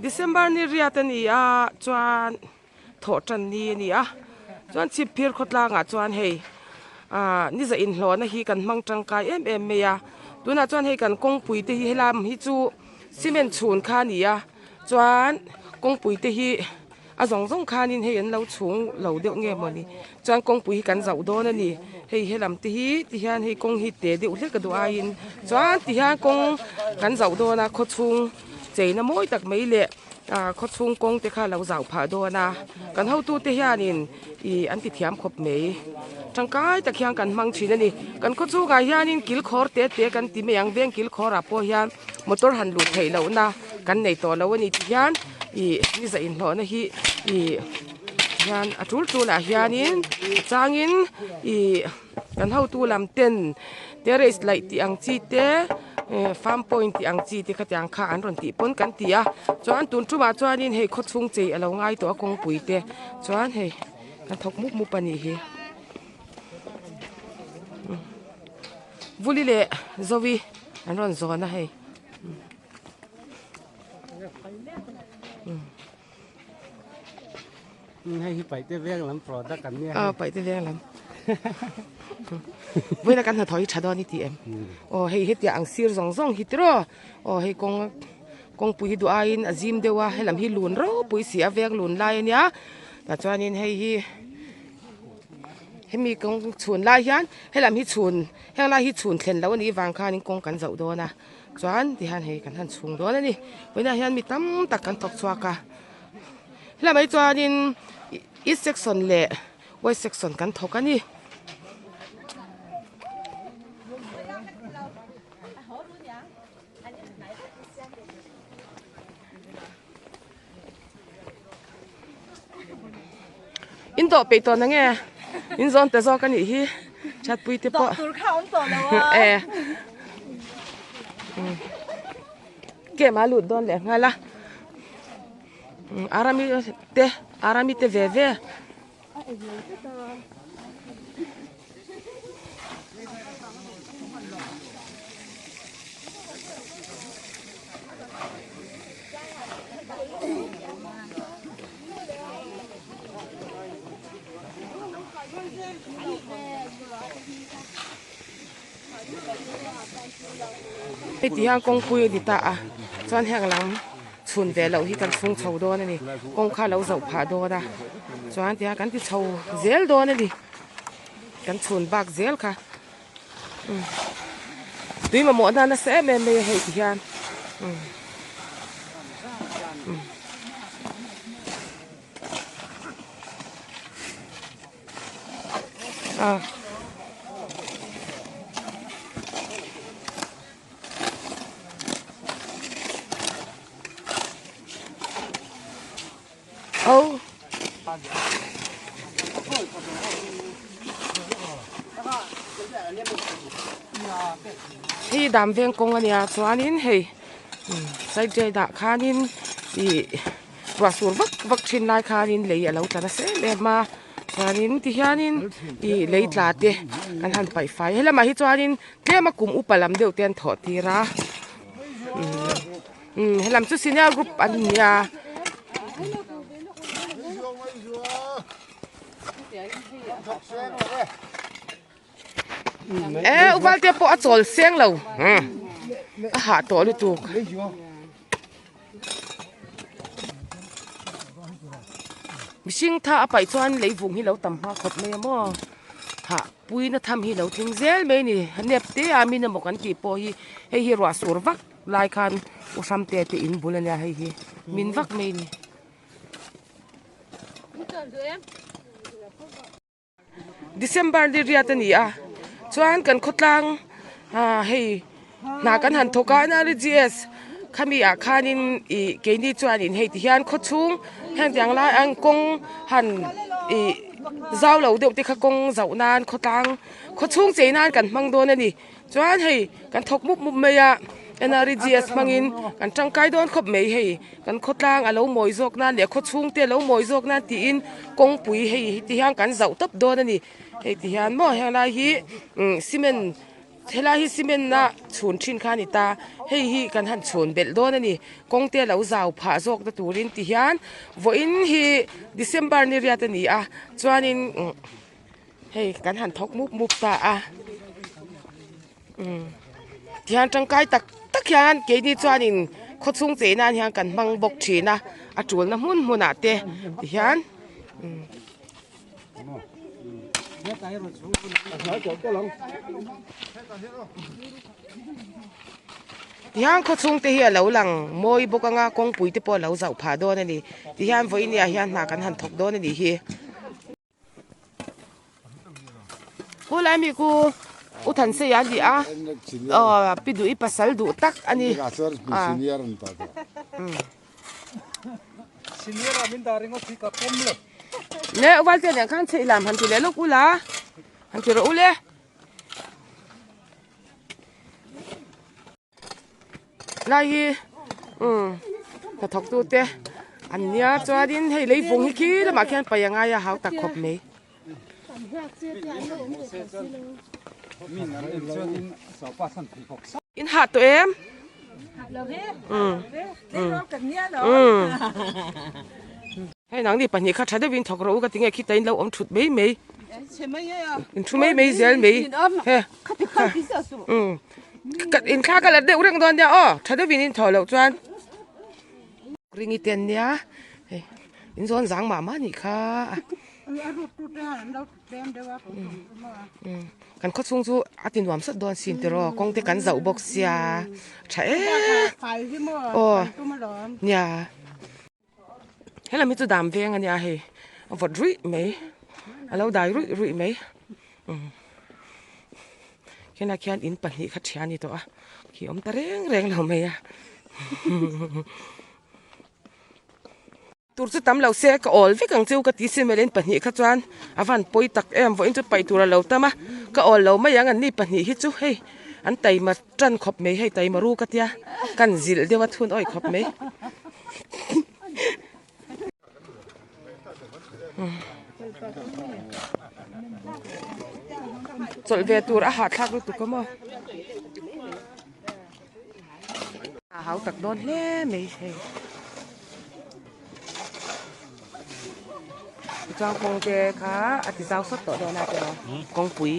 December ni riatan ni a chuan tho tan ni a chuan Chhipphir khawtlang a chuan hei ni za in hlawna hi kan hmang tangkai em me ya tuna chuan hei kan kongpui te hi helam hi chu cement chhun kha ni a chuan kongpui te hi a zong khanin hei an lo chung lo deuh nge mani chuan kongpui kan zau don ani hei helam te hi ti hian hei kong hi te deuh hlek adu a in chuan ti hian kong kan zau dona khawchhung chei na moi tak mai le khawchhung kong te kha lo zau pha dona kan ho tu te hianin I an ti thiam khop mei tangkai tak hian kan hmang thin ani kan khawchhung a hianin kil khor te kan ti me yang veng kil khor a po hian motor han lu thei lo na kan nei to lo ani ti hian ni za in hlawna hi hian atul la hianin changin kan ho tu lam ten terrace light ti ang chi te farm point ti ang chi ti khatyang kha an ron ti pon kan ti a chuan tun tuma chuanin hei khawchhung chei alo ngai to kong pui te chuan hei kan thok mu pani hi vuli le zowi an ron zona hei hay phải tới veng lắm product cảnh nha phải tới veng lắm với là căn thợ thổi chả đi em hay hết tiếng sir zong hít rồi hay con bùi đồ ai in azim dewa hay làm hi lùn rồi bùi xía veng lùn lai nhá là cho nên hay mi con chuồn lai hián hay làm hi chuồn hay lai hi chuồn thèn lâu này vàng khan con cắn dậu đó nè choan thì han hay cắn han chuồn đó này với là hián mi tam tak cắn tóc xoa cả là mấy choan in ít section lệ quay section cắn thóc cái gì in to pe to na nghe in zon te zo kan hi chat pui te po ke ma lu don le ngala arami te ve ti hang kong pui di ta a chuan hang lam chhun ve lo hi kan phung chho do na ni kong kha lo zau pha do da chuan ti kan ti chho zel do na ni kan chhun bak zel kha tui ma mo na se me hei ti hian hi dam veng kong ania chuanin hei sai jai da khanin rasur vak thin lai khanin lei alo tana se le ma chuanin ti hianin lei tla te kan han pai fai helama hi chuanin tlema kum upalam deuh ten tho ti ra helam chu senior group ania uval te po a chol seng lo a ha to lu tu mishing tha a pai chuan leivung hi lo tam ha khop me mo ha pui na tham hi lo thing zel me ni nep te a mi na mo kan ti po hi hi ro sur vak lai khan u sam te in bulania hi min vak me ni December di riatan ni a chuan kan khawtlang hei na kan han thoka na ri gs khami a khanin ke ni chuan in hei ti hian khawchhung hang tiang lai ang kong han zau lo deuh te kha kong zau nan khawchhung chei nan kan hmang don ani chuan hei kan thok mup me ya NRGS mangin kan tangkai don khop mei hei kan khawtlang alo moi zok nan le khawchhung te lo moi zok nan ti in kong pui hei ti hian kan zau tap don ani hei ti hian mo hang lai hi cement เฮลาฮิซิเมนนะชวนชินคานิตาเฮฮิกันหันชวนเบลโดนนี่กงเตลเอาสาวผาจกตะตูรินติฮันวันฮีดิเซมบาร์นี่เรียตนี่จวนนินเฮกันหันทกมุบตาที่ฮันจังไกตักฮันเกนี่จวนนินขดซุงเจนันฮันกันบังบกชีนะจวนน้ำมุนอาเตที่ฮันที่ฮันเขาชงเตียเหลาหลังมวยบุกงากงปุ๋ยที่ปอเหลาเสาผาโดนนี่ที่ฮันวันนี้ฮันหนักกันหันทกโดนนี่เฮกูเลยมีกูอุทันเสียดีไปดูอีปัสสาวะดูตักอันนี้เนี่ยวันเดียวเนี่ยข้างเชยลามหันทีเล่ลูกอุลาหันทีเราอุเล่ไล่แต่ทกตัวเตะอันเนี้ยจอดินให้เลยฟงให้ขี้แล้วมาแค่ไปยังไงเขาตักขบไหมอินหัดตัวเอ็มให้หนังดิปัญญาข้าใช้ได้วินทอกเราก็ถึงไงคิดแต่เราอมชุดไม่ชุดไม่เสียไม่เฮ้กัดอินข้ากันแล้วเดี๋ยวเรื่องตอนเดียวใช้ได้วินอินทอเราจวนริงอีเตียนเนี่ยอินโซนสังมานี่ค่ะกันขดสูงสู้อาทิตย์วันสุดโดนสินตรอกงเตกันเจ้าบอกเสียใช่เนี่ยให้เรามีจุดดำเวียงอันนี้เฮ้วัดรุ่ยไหมเราได้รุ่ยไหมแค่นักเขียนอินปันนี่ขัดเชียนี่ตัวขี้อมตะเร่งเราไหมตัวสุดท้ายเราเสียก็ออลฟิกังเจ้าก็ตีเสียไม่เล่นปัญหาขจรอาวันปอยตักวันจะไปตัวเราแต่มาก็ออลเราไม่ยังอันนี้ปัญหาฮิจูเฮ้อันไตมาจันขบไม่ให้ไตมารู้กันเดียกันจิลเดียวว่าทุนอ้อยขบไม่จดเวตัวอาหารทักรู้ตุกมั้งเขาตักโดนเล่ไม่ใช่จางคงเจค่ะอาทิตย์เช้าสดต่อเดือนอะไรกองปุ๋ย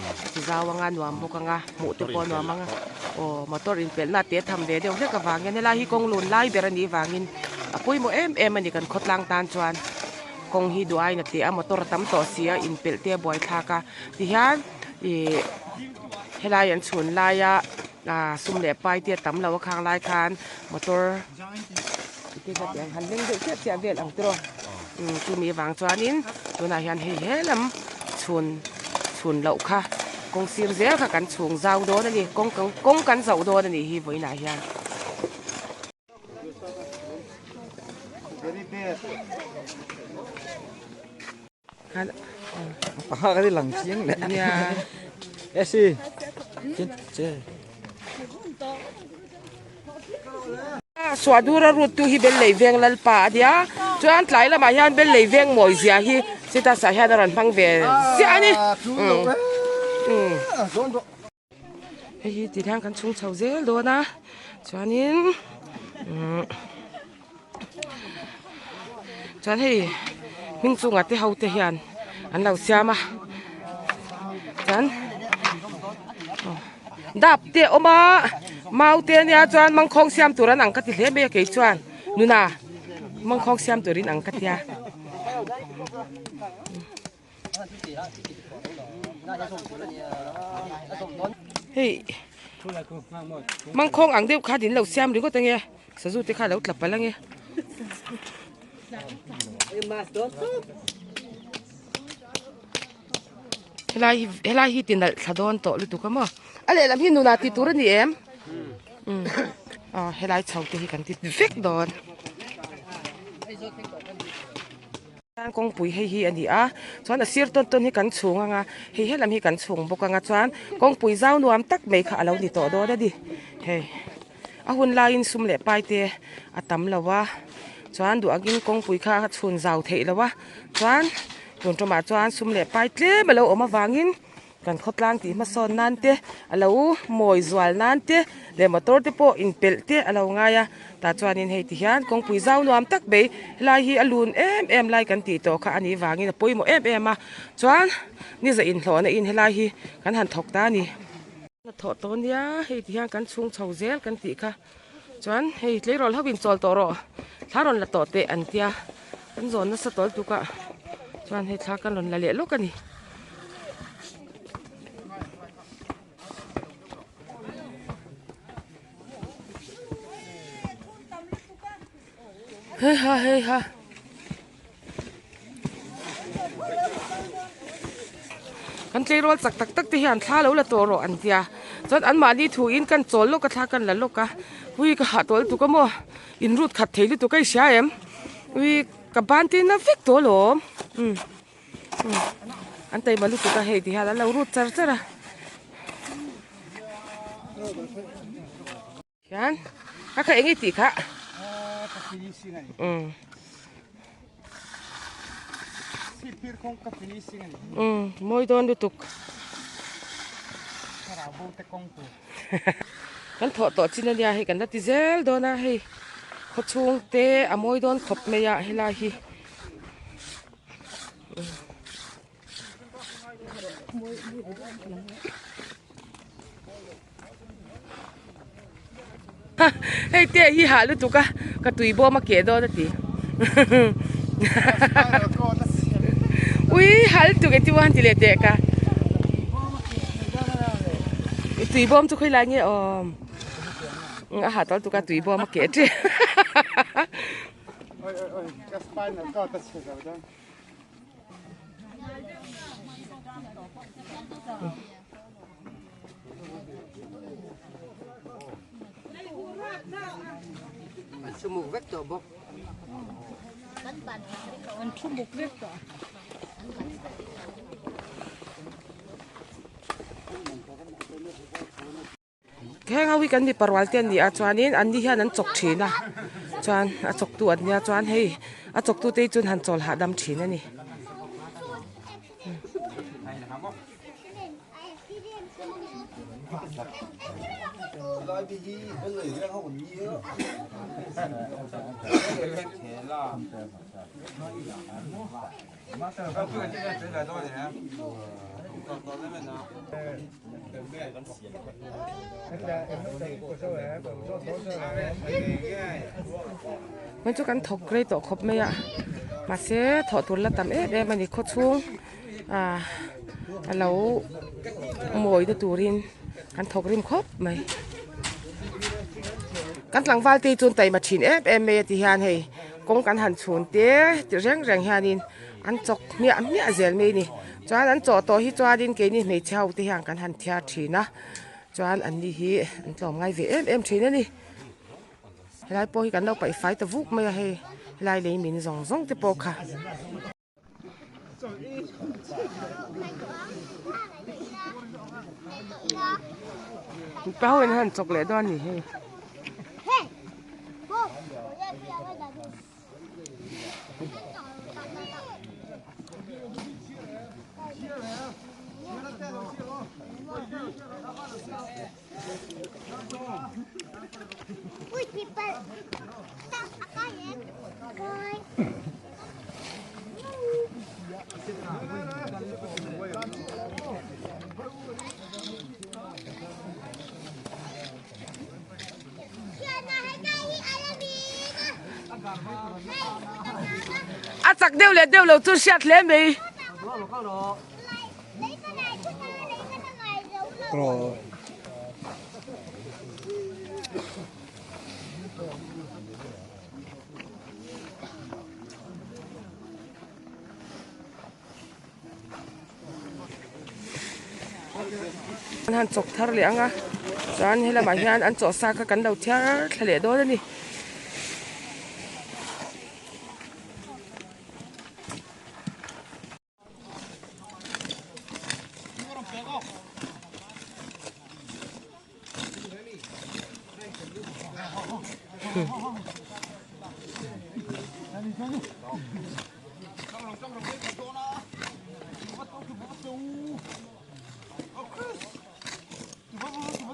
อาทิตย์เช้าว่างานหนวมพวกงาหมูติปอนหนวมมั้งมาตัวรินเป็นนาเตี้ยทำเดี๋ยวเรียกกับวางเงินในลายฮีกงลุนไล่เบรนีวางเงินปุ๋ยโมมันนี่กันขดลังตานจวนกงฮีด้วยนาเตี้ยมาตัวตั้มต่อเสียอินเปลเตี้ยบ่อยทากะที่ฮันให้ลายยันชวนลายซุ่มเหล่ไปเตี้ยตั้มเราข้างลายคานมาตัวที่จะแต่งหันเล่งเด็กเสียเวียนอังตัวที่มีวางจวนนี้ตัวนายยันเฮ้ลำชวนเหล่าค่ะกงซีร์เสียค่ะกันช่วงเจ้าโดนนี่กงกันเจ้าโดนนี่ฮีไว้นายยันcái lần chiến lệ ê si chiến chơi สวัสดีรุ่นตัวฮีเป็นเลยเวียงลัลป่าเดียจวนหลายละมายันเป็นเลยเวียงหมอยเสียฮีสิตาสายฮันรันพังเวียเสียนี่เฮ้ยตีทางกันชุ่มเฉาเซลโดนะจวนนี้จวนเฮ้ยมิงซุงอัดที่เขาเทียนอันเราเสียมาจวนดับเตะออกมาเมาเตียนเนี่ยจวนมังคงเสียมตัวนั้นอังกัดที่เลี้ยไม่กี่จวนนู่นน่ะมังคงเสียมตัวนี้อังกัดยาเฮ้ยมังคงอังเดียวขาดินเราเสียมหรือก็ตั้งเงี้ยสะดุดที่ขาเรากลับไปแล้วเงี้ยเฮลาฮิตินดัลขดอนโตลุตุกมั้งอะไรลำฮินูนาติตัวนี้เอ็มเฮลาชาวที่กันติดเฟกดอนการกองปุ๋ยให้ฮีอันนี้ชวนเสียร์ต้นให้กันสูงให้ลำให้กันสูงบอกชวนกองปุ๋ยเจ้านวมตักไม่ขาเราดิต่อโดได้ดิเฮ้หุ่นลายซุ่มเละไปเตะตั้มแล้ววะชวนดูกินกองปุ๋ยข้าชวนเจ้าเทแล้ววะชวนโดนจะมาชวนซุ่มเละไปเตะมาเราออกมาวางอิน กันขดล่างตีมาซ้อนนั่นเตะเราหมอยจวลนั่นเตะเดี๋ยวมาตัวเตะโปอินเปลเตะเราไงอะแต่จวนนี้ให้ที่ฮันกงปุยเจ้านวมตักเบยลายฮีอลูนไล่กันตีโตค่ะอันนี้วางนี่นะปุยหมดมาจวนนี่จะอินหลอนอินให้ลายฮีกันหันถกตานี่ถอดตัวนี้ให้ที่ฮันกันชุงเฉาเซลกันตีค่ะจวนให้เลยรอเขาบินจอลตัวรอถ้ารอนละต่อเตะอันเตียกันโซนนั่นสตอลตุกะจวนให้ท้ากันรอนละเละลูกกันนี่เฮ้ยฮะกันใจร้อนสักตักที่หันท่าแล้วละตัวรออันเดียจนอันมาดีถูอินกันโจลลูกกระทากันละลูกกะวิกหาตัวตุกโมอินรูดขัดเทลิตุกไอเสียเอ็มวิกับบ้านที่น่าฟิกตัวหลอมอันเตยมาลูกตุกเฮที่หันแล้วเรารูดจัดละกันก็แค่เองไอติค่ะมวยโดนดูตุกกันถอดต่อชิ้นนี้ให้กันนัดที่เซลโดนนะให้เขาชงเตะอมวยโดนขบเมียให้ลายฮีเฮ้ยเตะยี่หาลูกตุกะกระตุยบัวมาเกะโดนตีอุ้ยหาลูกตุกที่วันที่เล็กๆกะตุยบัวมันจะค่อยไรเงี้ยอาหารตอนตุกะตุยบัวมาเกะจีสมุกเวกตัวบกมันชุ่มบุกเรียกต่อแค่เอาวิกันที่ปรวัลเตียนนี่อาจารย์นี้อันนี้ฮันนั้นจกฉีนะจวนอาจกตัวเนี่ยจวนให้อาจกตัวเตยจนหันจอลหาดำฉีนะนี่มันจะกันถกเลยต่อครบไหมอะมาเสียถอดทุนละต่ำมันนี่โคตรชุ่งเราหมวยตัวรินกันถกริมครบไหมกันหลังวาลตีจนไตมาชินเมที่ฮันให้กงกันหันชนเตะที่แรงฮันินอันจกเมียเจลเมนี่จวนอันจ่อต่อฮิจวนดินเกนี่ไม่เช่าที่ฮันกันหันเทียชีนะจวนอันนี้ฮีอันต่อไงเวชีนะนี่ไล่ปอยกันเราไปไฟตะวุกไม่ให้ไล่เลยมินซองที่ปอกค่ะเป้าเห็นหันจกเลยด้านนี้ให้อาจักเดียวเลยจุดเสียดเลยไหมหันจกทะเลงอ่ะจานให้ละหมาดอันจอซากกันเราเที่ยวทะเลโดนนี่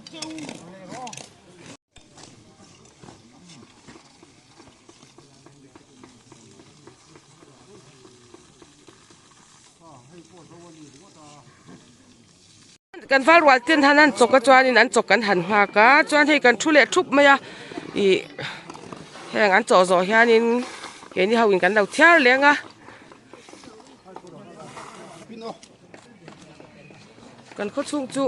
กันฟ้าวัดเตียนท่านั้นจกกระจวนนี่นั้นจกกันหันหากะจวนให้กันทุเละทุบไหมอะอีแห่งอันจ่อๆเฮียนี่เห็นที่เขากินกันเราเที่ยวเลี้ยงอะกันเขาชุ่งจุ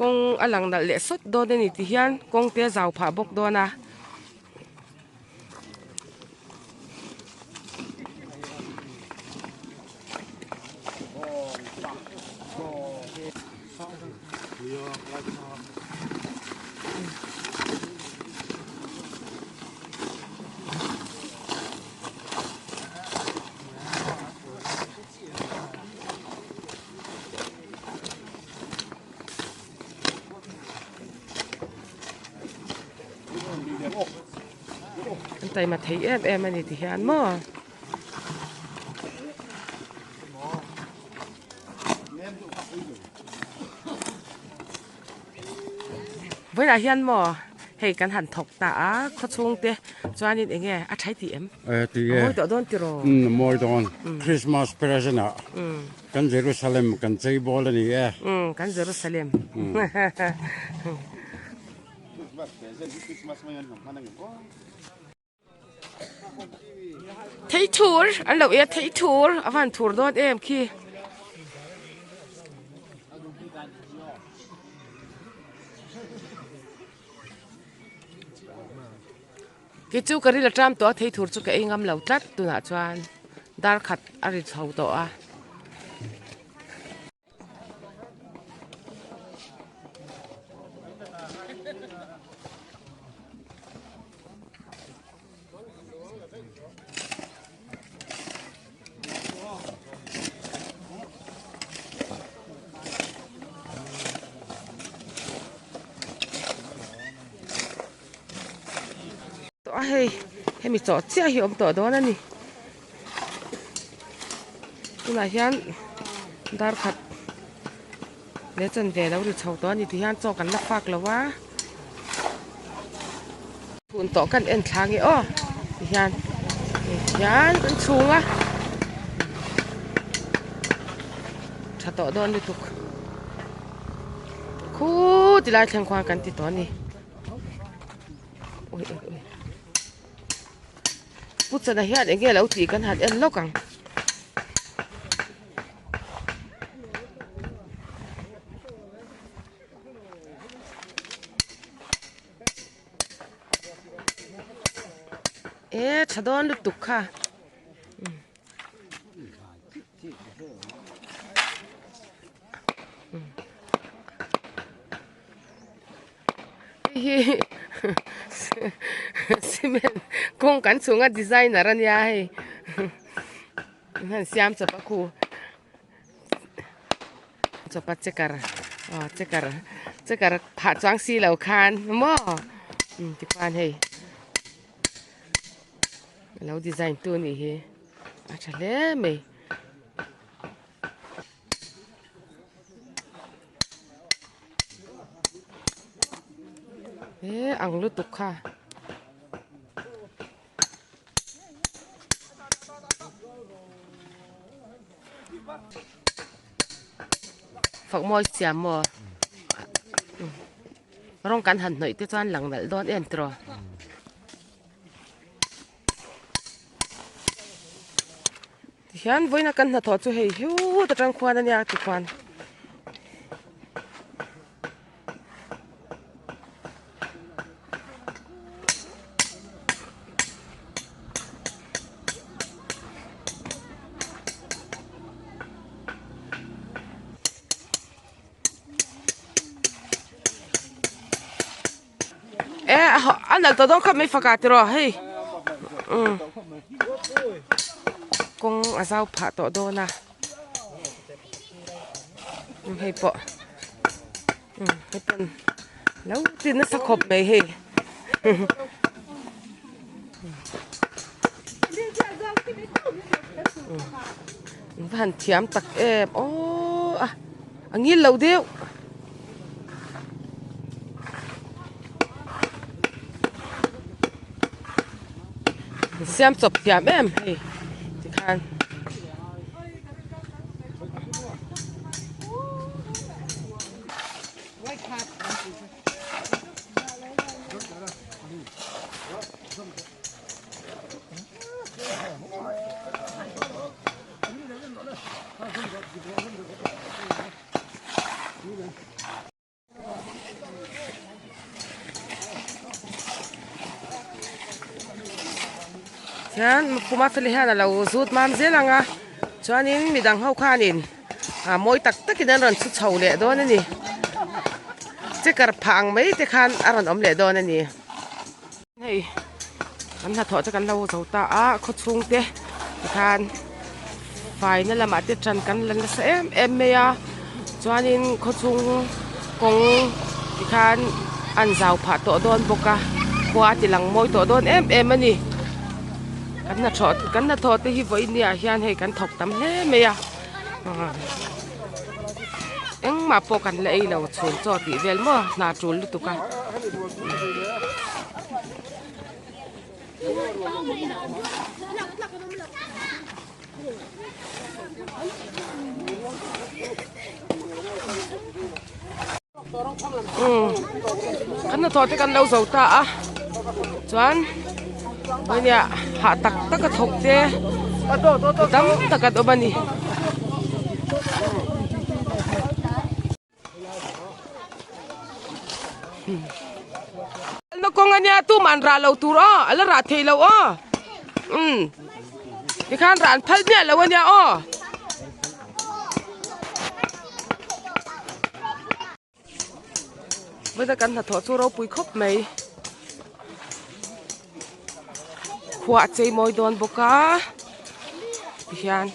กงอลังนั่นเละสดโดนนี่ที่เฮียนกงเตี้ยสาวผ่าบกโดนนะอันใจมาเทียบมันนี่ที่เฮียนมั้งเวลาเฮียนมั้งให้กันหันถกตาเขาชงเตะจวนนี่เองไงใช้ที่ที่โอ้ยตัวโดนติโรมอยดอนคริสต์มาสเพรสเนาะกันเยรูซาเล็มกันใจบอลนี่กันเยรูซาเล็มไทยทัวร์อันเราไทยทัวร์อวันทัวร์โดนคีกิจูกรีละจามตัวไทยทัวร์จุกเองงำเหล่าจัดตัวหน้าจวนดาร์ขัดอะไรเท่าตัวให้มีจอดเชี่ยหิวตัวโดนนั่นนี่ตัวไหนยันดาร์ขัดเลี้ยจันเดแล้วหรือเช่าตัวนี่ที่ยันจอกันลักฟักแล้ววะฝุ่นต่อกันเอ็นทางงี้อ้อยันเป็นสูงอ่ะถ้าต่อโดนดิทุกคู่ที่ไล่แข่งความกันที่ตัวนี้พูดสนายเองเราตีกันหัดเอ็นล็อกกังชะดอนลุตุกค่ะซีเมนคงกันสูงอ่ะดีไซน์น่ะรันยาให้นั่นเสียมจะปะคูจะปะเจการอ๋อเจการผ่าจ้างซีเหล่าคานมั่วที่ควานให้เราดีไซน์ตัวนี้เฮ้อาจจะเล่ไหมอังลุตุกค่ะฝักมอยเสียมอร้องกันหันหน่อยที่จานหลังนั่นโดนเอ็นตรอที่ฉันไว้นักกันหัดถอดช่วยหิวแต่จังควานนั่นยากที่ควานอันนั้นตัวต้องขับไม่ฝักติรอเฮ้ยกงอาเจ้าผ่าตัวโดนนะให้ปะให้เป็นแล้วตีนสักขบไหมเฮ้ยผ่านเทียมตักโอ้อันนี้เราเดียว xem chụp tiệm em thì khan Yan, kuma filihan ala uzut mam zelanga. Chuanin midang ho khanin. Moi tak tak idan ron chu chho le don ani. Chekar phang mai te khan aron om le don ani. Hei. Kan na tho cha kan lo zo ta a khawchhung te khan fai na lama te tran kan lan sa em me ya. Chuanin khawchhung kong khan an zau pha to don boka. Kwa ti lang moi to don em ani. Kan na thot te hi voi nia hian hei kan thok tam hle me ya eng ma po kan le ei lo chhun cho ti vel mo na tul lu tu ka kan na thot te kan lo zo ta a chuan bây giờ hạ tắc tất cả thục thế tắm tất cả đồ bẩn đi nó con anh nhà tu man ra lâu tu đó là ra thề lâu cái khán ra thấy nhẹ lâu anh nhà bây giờ cần thật thọ số rau bùi khóc mày khóa chei moi don boka hian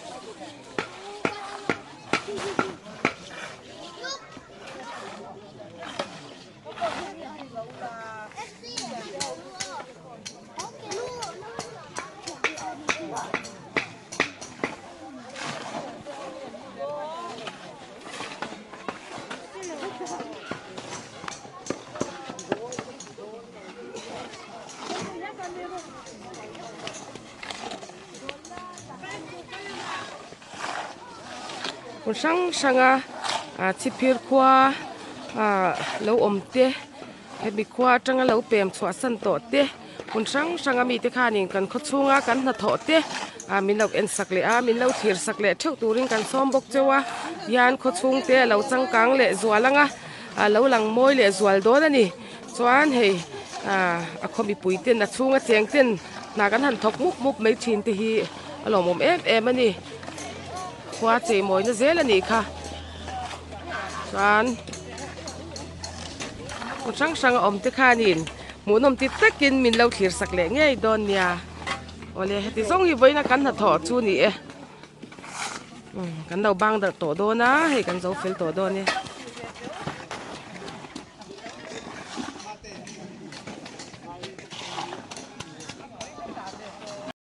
con sang Chhipphir khoa lâu ôm te hay bị khoa trăng lâu bèm xóa sân tổ te con sang mi te khanin kan khawchhunga kan na tho te min lo en sak le min lo thir sak le theu turin kan som bok chewa yan khawchhung te lo changkang le zualanga lo lang moi le zual don ani chuan hei a khomi pui ten na chunga cheng ten na kan han thok mup mai thin te hi alom om em ani khóa chei moi na zel ani kha chuan con sang om te khanin munom ti takin min lo thlir sak le ngei don nia ole heti zong hi voina kan na tho chu ni kan lo bang da to do na hei kan zo fel to do ni